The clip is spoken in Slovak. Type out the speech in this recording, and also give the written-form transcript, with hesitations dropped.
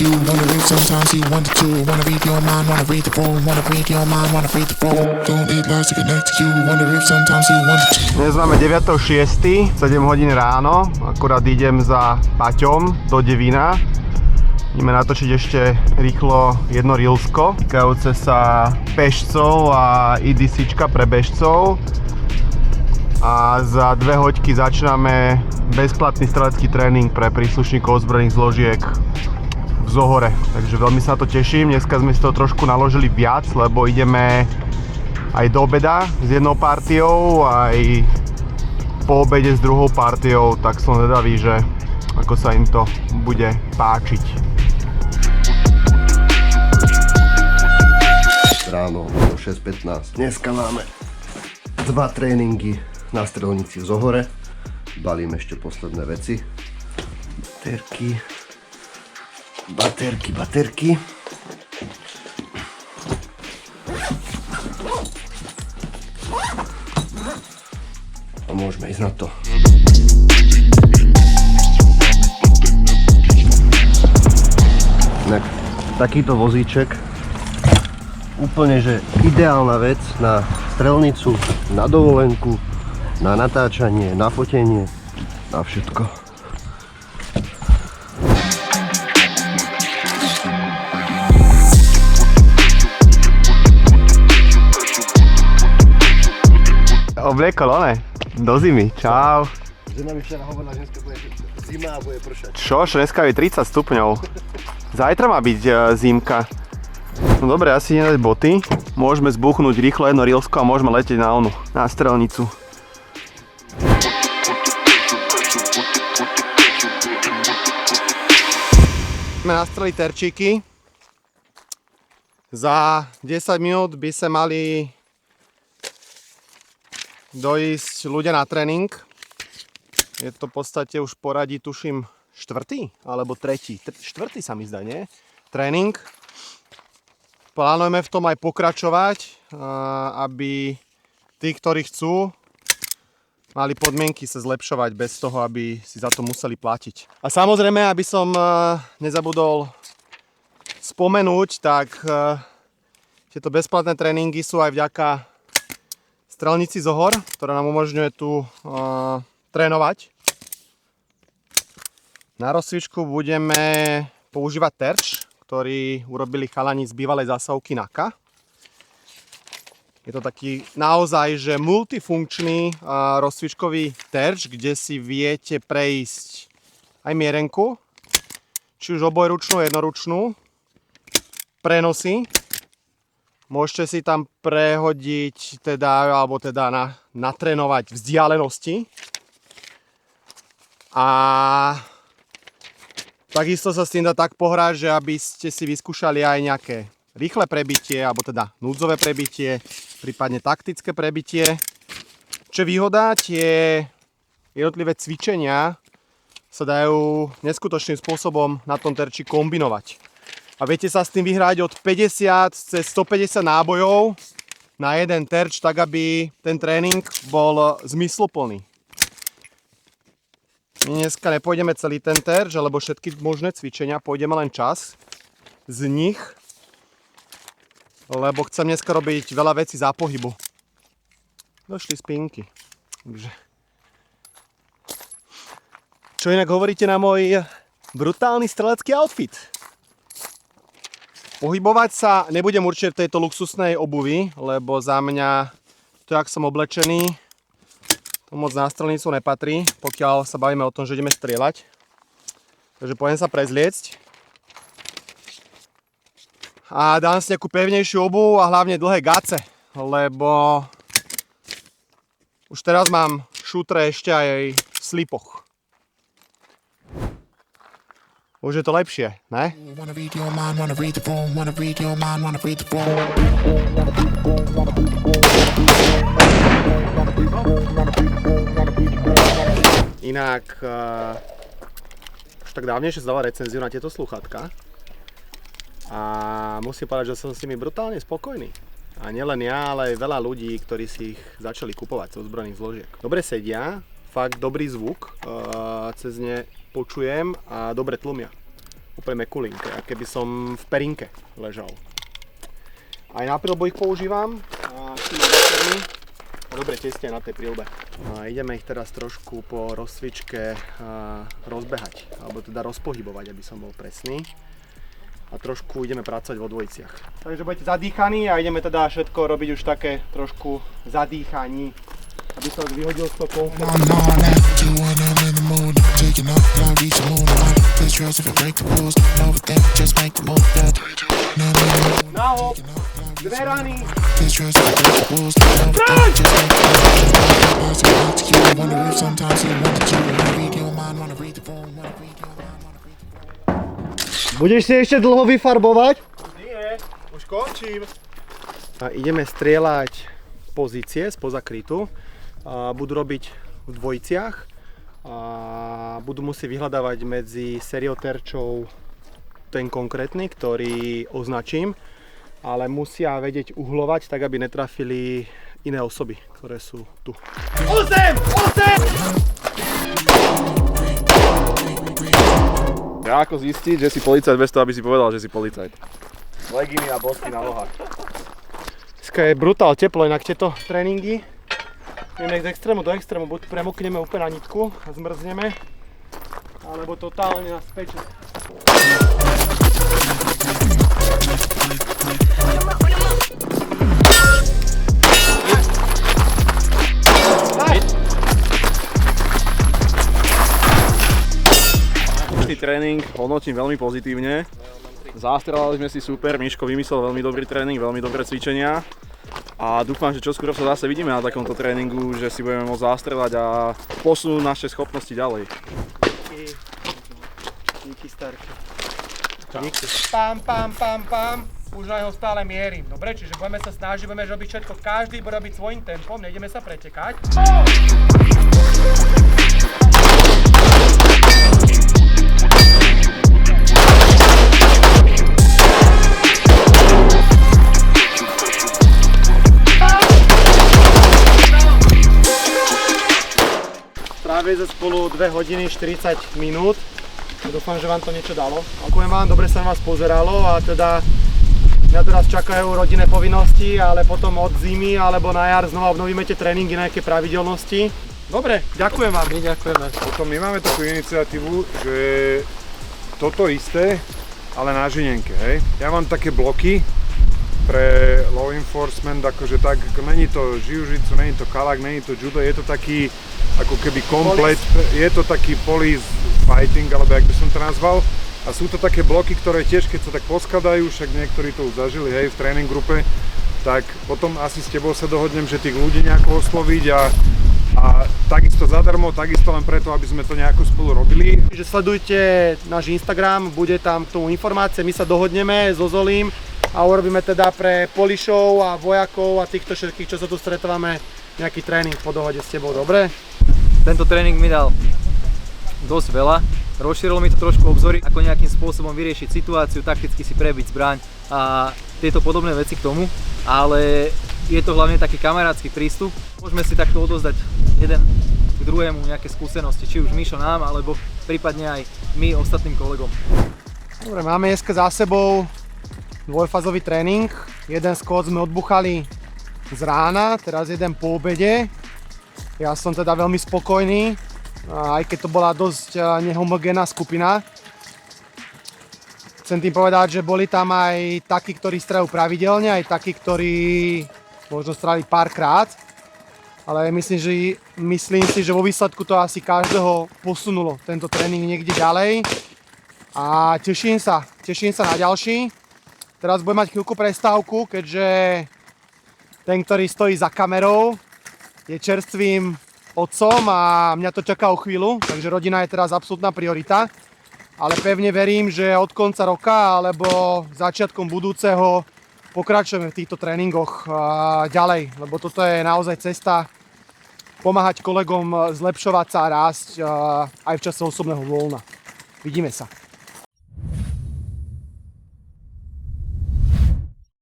you, wanna live sometimes you wonder to. Wanna read your mind, wanna read the room, wanna read your mind, wanna read the room. Don't need lies to connect to you, wonder if sometimes you wonder to. Dnes máme 9.6, 7 hodín ráno, akurát idem za Paťom do Devína. Ideme natočiť ešte rýchlo jedno reelsko, týkajúce sa bežcov a EDCčka pre bežcov. A za 2 hoďky začíname bezplatný strelecký tréning pre príslušníkov ozbrojených zložiek v Zohore. Takže veľmi sa na to teším. Dneska sme si to trošku naložili viac, lebo ideme aj do obeda s jednou partiou, aj po obede s druhou partiou, tak som zvedavý, že ako sa im to bude páčiť. Ráno o 6:15. Dneska máme 2 tréningy na strelnici v Zohore. Balím ešte posledné veci. Baterky. A môžeme ísť na to. Takýto vozíček, úplne že ideálna vec na strelnicu, na dovolenku, na natáčanie, na fotenie, na všetko. Obliekol, one? Do zimy, čau. Žena mi včera hovorila, že dneska bude zima a bude pršať. Čož, dneska je 30 stupňov. Zajtra má byť zimka. No dobre, asi nedať boty. Môžeme zbuchnúť rýchlo jedno reelsko a môžeme letieť na strelnicu. Sme nastrelili terčíky. Za 10 minút by sa mali dojsť ľudia na tréning. Je to v podstate už poradí, tuším, 4. alebo 3. 4. sa mi zdá, nie? Tréning. Plánujeme v tom aj pokračovať, aby tí, ktorí chcú, mali podmienky sa zlepšovať bez toho, aby si za to museli platiť. A samozrejme, aby som nezabudol spomenúť, tak tieto bezplatné tréningy sú aj vďaka strelnici Zohor, ktorá nám umožňuje tu trénovať. Na rozcvičku budeme používať terč, ktorý urobili chalani z bývalej zásuvky NAKA. Je to taký naozaj že multifunkčný rozcvičkový terč, kde si viete prejsť aj mierenku, či už obojručnú, jednoručnú, prenosy. Môžete si tam prehodiť alebo natrénovať vzdialenosti. A takisto sa s tým dá tak pohrať, že aby ste si vyskúšali aj nejaké rýchle prebitie, alebo teda núdzové prebitie, prípadne taktické prebitie. Čo je výhoda, tie jednotlivé cvičenia sa dajú neskutočným spôsobom na tom terči kombinovať. A viete sa s tým vyhrať od 50 cez 150 nábojov na jeden terč, tak aby ten tréning bol zmysluplný. My dneska nepôjdeme celý ten terč, alebo všetky možné cvičenia, pôjdeme len čas z nich, lebo chcem dneska robiť veľa vecí za pohybu. Došli spinky. Takže. Čo inak hovoríte na môj brutálny strelecký outfit? Pohybovať sa nebudem určite v tejto luxusnej obuvi, lebo za mňa to, jak som oblečený, to moc na strelnicu nepatrí, pokiaľ sa bavíme o tom, že ideme strieľať. Takže poďme sa prezliecť. A dám si nejakú pevnejšiu obuv a hlavne dlhé gace, lebo už teraz mám šutre ešte aj v slipoch. Už je to lepšie, ne? Inak už tak dávnejšie zdala recenziu na tieto slúchatka. A musím povedať, že som s nimi brutálne spokojný. A nielen ja, ale aj veľa ľudí, ktorí si ich začali kupovať z ozbrojených zložiek. Dobre sedia, fakt dobrý zvuk, cez ne počujem a dobre tlmia. úplne mekulinké, ako keby som v perinke ležal. Aj na prilbu ich používam, a dobre testia na tej prilbe. A ideme ich teraz trošku po rozcvičke rozbehať, alebo teda rozpohybovať, aby som bol presný. A trošku ideme pracovať vo dvojiciach. Takže budete zadýchaní a ideme teda všetko robiť už také trošku zadýchaní, aby som vyhodil z toho komfortu. Nahop, dve rany. Budeš si ešte dlho vyfarbovať? Nie, už končím. A ideme strieľať pozície spoza krytu. Budú robiť v dvojiciach. Budú musieť vyhľadávať medzi serioterčou ten konkrétny, ktorý označím, ale musia vedieť uhlovať tak, aby netrafili iné osoby, ktoré sú tu. 8! Ja ako zistiť, že si policajt bez toho, aby si povedal, že si policajt? Leginy a bosky na nohách. Dneska je brutál teplo, inak tieto tréningy. Ideme z extrému do extrému, buď premokneme úplne na nitku a zmrzneme, alebo totálne nás peče. Tréning hodnotím veľmi pozitívne. Zastrelali sme si super, Miško vymyslel veľmi dobrý tréning, veľmi dobré cvičenia. A dúfam, že čoskoro sa zase vidíme na takomto tréningu, že si budeme môcť zastrelať a posunúť naše schopnosti ďalej. Díky starky. Díky. Pam, pam, pam, pam. Už na jeho stále mierim. Dobre, čiže budeme sa snažiť, budeme robiť všetko. Každý bude robiť svojím tempom, nejdeme sa pretekať. Strávili sme spolu 2 hodiny 40 minút. Dúfam, že vám to niečo dalo. Ďakujem vám, dobre sa na vás pozeralo a teda mňa teraz čakajú rodinné povinnosti, ale potom od zimy alebo na jar znova obnovíme tie tréningy na nejaké pravidelnosti. Dobre, ďakujem vám. My ďakujeme. Potom my máme takú iniciatívu, že toto isté, ale na žinenke, hej. Ja mám také bloky pre law enforcement, akože tak, není to jiu-jitsu, není to kalak, není to judo, je to taký ako keby komplet, je to taký police fighting, alebo jak by som to nazval. A sú to také bloky, ktoré tiež, keď sa tak poskladajú, však niektorí to už zažili, hej, v tréning grupe, tak potom asi s tebou sa dohodnem, že tých ľudí nejako osloviť a takisto zadarmo, takisto len preto, aby sme to nejako spolu robili. Že sledujte náš Instagram, bude tam k tomu informácie, my sa dohodneme so Zolím a urobíme teda pre polišov a vojakov a týchto všetkých, čo sa tu stretávame, nejaký tréning po dohode s tebou, dobre? Tento tréning mi dal dosť veľa, rozšírilo mi to trošku obzory, ako nejakým spôsobom vyriešiť situáciu, takticky si prebiť zbraň a tieto podobné veci k tomu, ale je to hlavne taký kamarátsky prístup. Môžeme si takto odozdať jeden k druhému nejaké skúsenosti, či už Mišo nám, alebo prípadne aj my ostatným kolegom. Dobre, máme dneska za sebou dvojfázový tréning. Jeden skôd sme odbuchali z rána, teraz jeden po obede. Ja som teda veľmi spokojný, aj keď to bola dosť nehomogénna skupina. Chcem tým povedať, že boli tam aj takí, ktorí strelajú pravidelne, aj takí, ktorí možno strelali párkrát. Ale myslím si, že vo výsledku to asi každého posunulo, tento tréning niekde ďalej. A teším sa na ďalší. Teraz budem mať chvíľku prestávku, keďže ten, ktorý stojí za kamerou, je čerstvým otcom a mňa to čaká o chvíľu, takže rodina je teraz absolútna priorita. Ale pevne verím, že od konca roka alebo začiatkom budúceho pokračujeme v týchto tréningoch ďalej, lebo toto je naozaj cesta pomáhať kolegom zlepšovať sa a rásť aj v čase osobného voľna. Vidíme sa.